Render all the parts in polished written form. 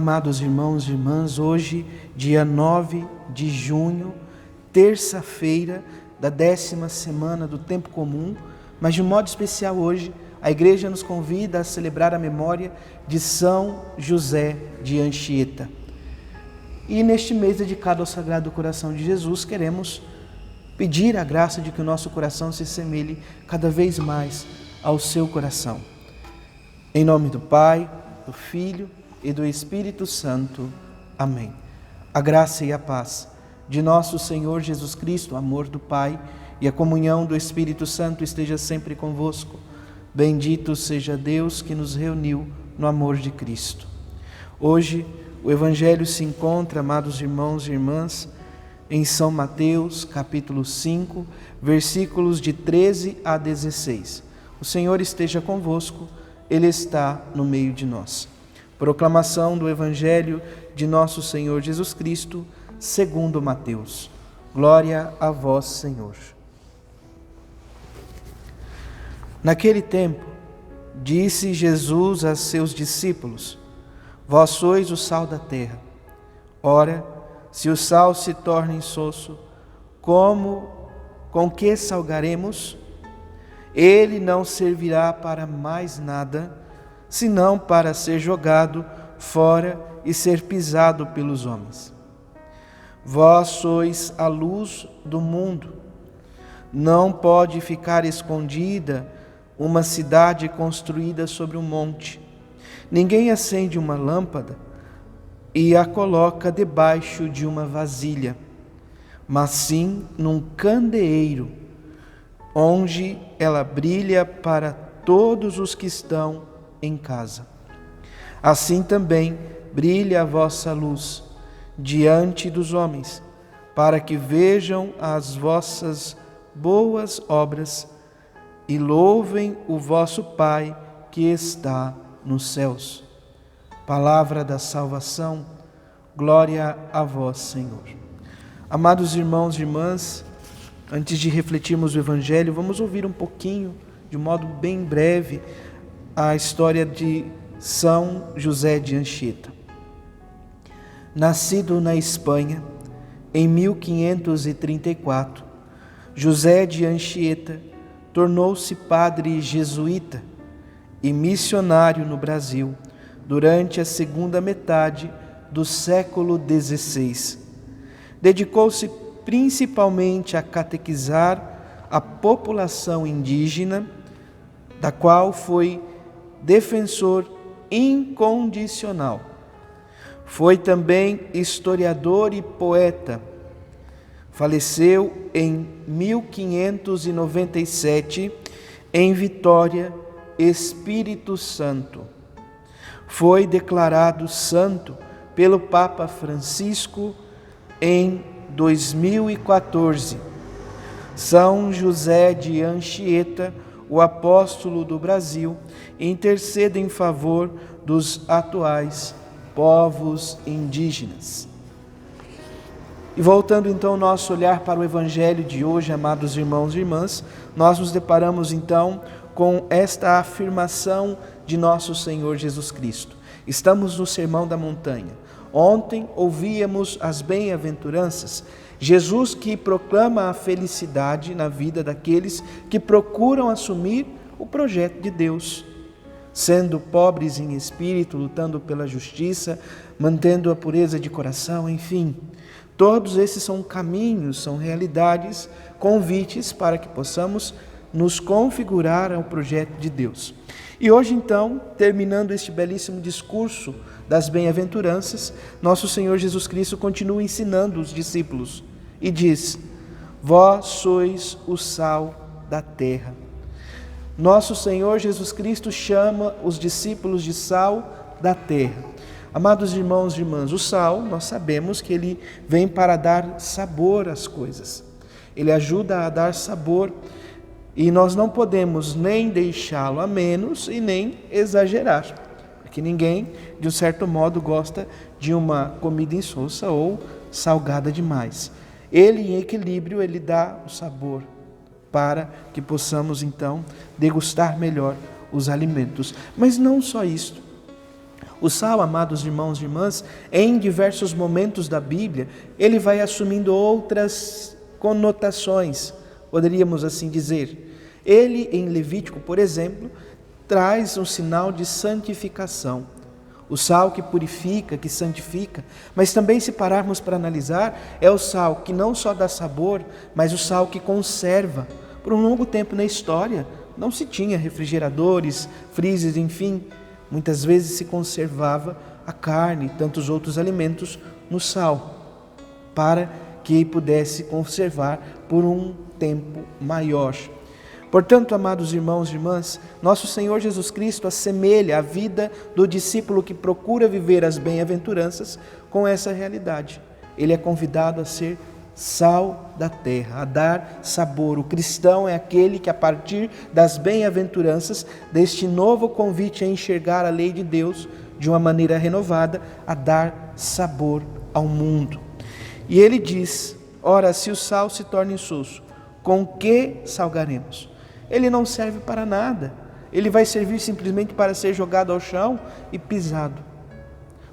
Amados irmãos e irmãs, hoje, dia 9 de junho, terça-feira da 10ª semana do Tempo Comum, mas de um modo especial hoje, a Igreja nos convida a celebrar a memória de São José de Anchieta. E neste mês dedicado ao Sagrado Coração de Jesus, queremos pedir a graça de que o nosso coração se assemelhe cada vez mais ao seu coração. Em nome do Pai, do Filho e do Espírito Santo. Amém. A graça e a paz de nosso Senhor Jesus Cristo, o amor do Pai e a comunhão do Espírito Santo esteja sempre convosco. Bendito seja Deus que nos reuniu no amor de Cristo. Hoje o Evangelho se encontra, amados irmãos e irmãs, em São Mateus, capítulo 5, versículos de 13 a 16. O Senhor esteja convosco, Ele está no meio de nós. Proclamação do Evangelho de nosso Senhor Jesus Cristo, segundo Mateus. Glória a vós, Senhor. Naquele tempo, disse Jesus a seus discípulos: Vós sois o sal da terra. Ora, se o sal se torna insosso, com que salgaremos? Ele não servirá para mais nada, senão para ser jogado fora e ser pisado pelos homens. Vós sois a luz do mundo. Não pode ficar escondida uma cidade construída sobre um monte. Ninguém acende uma lâmpada e a coloca debaixo de uma vasilha, mas sim num candeeiro, onde ela brilha para todos os que estão em casa. Assim também brilha a vossa luz diante dos homens, para que vejam as vossas boas obras e louvem o vosso Pai que está nos céus. Palavra da salvação, glória a vós, Senhor. Amados irmãos e irmãs, antes de refletirmos o Evangelho, vamos ouvir um pouquinho, de um modo bem breve, a história de São José de Anchieta. Nascido na Espanha, em 1534, José de Anchieta tornou-se padre jesuíta e missionário no Brasil durante a segunda metade do século XVI. Dedicou-se principalmente a catequizar a população indígena, da qual foi defensor incondicional. Foi também historiador e poeta. Faleceu em 1597 em Vitória, Espírito Santo. Foi declarado santo pelo Papa Francisco em 2014. São José de Anchieta, o apóstolo do Brasil, intercede em favor dos atuais povos indígenas. E voltando então o nosso olhar para o Evangelho de hoje, amados irmãos e irmãs, nós nos deparamos então com esta afirmação de nosso Senhor Jesus Cristo. Estamos no Sermão da Montanha. Ontem ouvíamos as bem-aventuranças, Jesus que proclama a felicidade na vida daqueles que procuram assumir o projeto de Deus, sendo pobres em espírito, lutando pela justiça, mantendo a pureza de coração, enfim. Todos esses são caminhos, são realidades, convites para que possamos nos configurar ao projeto de Deus. E hoje então, terminando este belíssimo discurso das bem-aventuranças, nosso Senhor Jesus Cristo continua ensinando os discípulos e diz: Vós sois o sal da terra. Nosso Senhor Jesus Cristo chama os discípulos de sal da terra. Amados irmãos e irmãs, o sal, nós sabemos que ele vem para dar sabor às coisas. Ele ajuda a dar sabor e nós não podemos nem deixá-lo a menos e nem exagerar. Porque ninguém, de um certo modo, gosta de uma comida insossa ou salgada demais. Ele, em equilíbrio, ele dá o sabor para que possamos, então, degustar melhor os alimentos. Mas não só isto. O sal, amados irmãos e irmãs, em diversos momentos da Bíblia, ele vai assumindo outras conotações, poderíamos assim dizer. Ele, em Levítico, por exemplo, traz um sinal de santificação. O sal que purifica, que santifica, mas também, se pararmos para analisar, é o sal que não só dá sabor, mas o sal que conserva. Por um longo tempo na história, não se tinha refrigeradores, freezers, enfim. Muitas vezes se conservava a carne e tantos outros alimentos no sal, para que pudesse conservar por um tempo maior. Portanto, amados irmãos e irmãs, nosso Senhor Jesus Cristo assemelha a vida do discípulo que procura viver as bem-aventuranças com essa realidade. Ele é convidado a ser sal da terra, a dar sabor. O cristão é aquele que, a partir das bem-aventuranças, deste novo convite a enxergar a lei de Deus de uma maneira renovada, a dar sabor ao mundo. E ele diz: ora, se o sal se torna insosso, com que salgaremos? Ele não serve para nada. Ele vai servir simplesmente para ser jogado ao chão e pisado.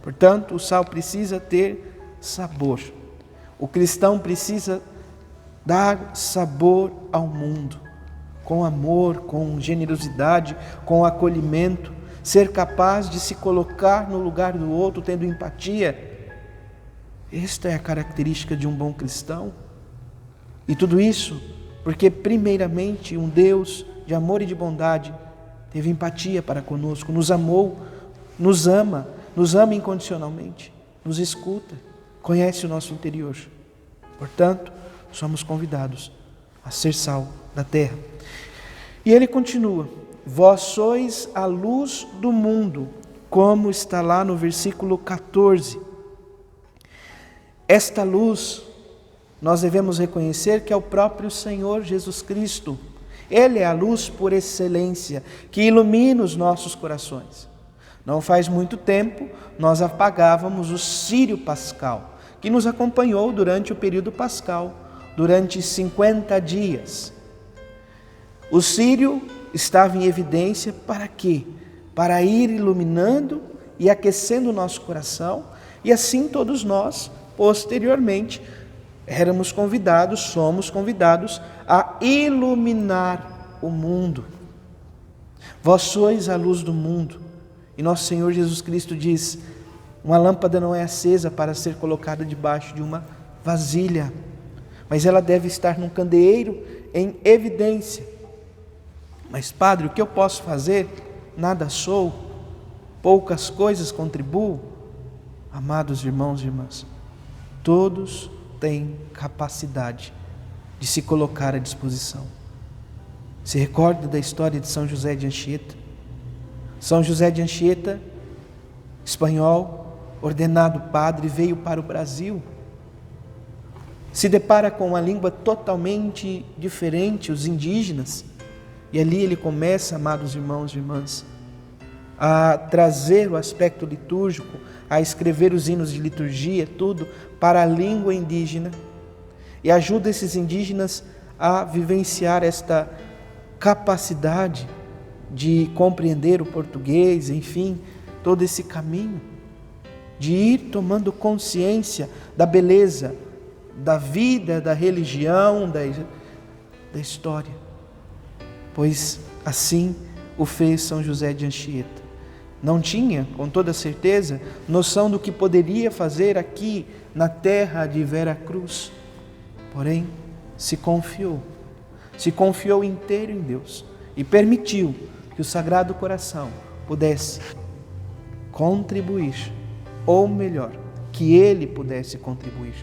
Portanto, o sal precisa ter sabor. O cristão precisa dar sabor ao mundo, com amor, com generosidade, com acolhimento, ser capaz de se colocar no lugar do outro, tendo empatia. Esta é a característica de um bom cristão. E tudo isso porque, primeiramente, um Deus de amor e de bondade teve empatia para conosco, nos amou, nos ama incondicionalmente, nos escuta, conhece o nosso interior. Portanto, somos convidados a ser sal da terra. E ele continua: vós sois a luz do mundo, como está lá no versículo 14. Esta luz, nós devemos reconhecer que é o próprio Senhor Jesus Cristo. Ele é a luz por excelência, que ilumina os nossos corações. Não faz muito tempo, nós apagávamos o círio pascal, que nos acompanhou durante o período pascal, durante 50 dias. O círio estava em evidência para quê? Para ir iluminando e aquecendo o nosso coração, e assim todos nós, posteriormente, somos convidados a iluminar o mundo. Vós sois a luz do mundo. E nosso Senhor Jesus Cristo diz: uma lâmpada não é acesa para ser colocada debaixo de uma vasilha, mas ela deve estar num candeeiro em evidência. Mas, Padre, o que eu posso fazer? Nada sou, poucas coisas contribuo. Amados irmãos e irmãs, todos têm capacidade de se colocar à disposição. Se recorda da história de São José de Anchieta. São José de Anchieta, espanhol, ordenado padre, veio para o Brasil. Se depara com uma língua totalmente diferente, os indígenas. E ali ele começa, amados irmãos e irmãs, a trazer o aspecto litúrgico, a escrever os hinos de liturgia, tudo para a língua indígena. E ajuda esses indígenas a vivenciar esta capacidade de compreender o português, enfim, todo esse caminho, de ir tomando consciência da beleza, da vida, da religião, da história. Pois assim o fez São José de Anchieta. Não tinha, com toda certeza, noção do que poderia fazer aqui na terra de Vera Cruz. Porém, se confiou inteiro em Deus e permitiu que o Sagrado Coração pudesse contribuir, ou melhor, que ele pudesse contribuir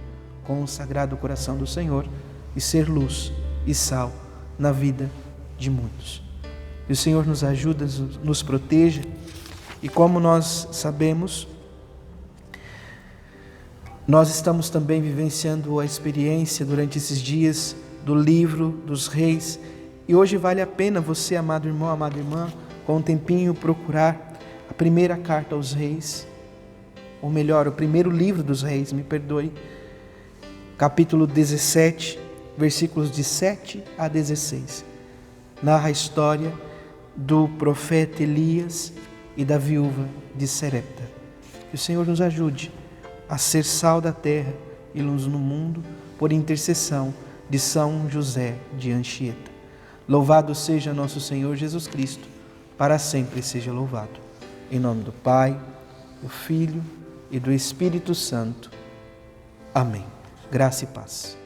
com o Sagrado Coração do Senhor e ser luz e sal na vida de muitos. Que o Senhor nos ajude, nos proteja, e como nós sabemos, nós estamos também vivenciando a experiência durante esses dias do livro dos reis, e hoje vale a pena você, amado irmão, amada irmã, com um tempinho procurar a primeira carta aos reis, ou melhor, o primeiro livro dos reis, me perdoe, capítulo 17, versículos de 7 a 16. Narra a história do profeta Elias e da viúva de Serepta. o Senhor nos ajude a ser sal da terra e luz no mundo, por intercessão de São José de Anchieta. Louvado seja nosso Senhor Jesus Cristo, para sempre seja louvado. Em nome do Pai, do Filho e do Espírito Santo. Amém. Graça e paz.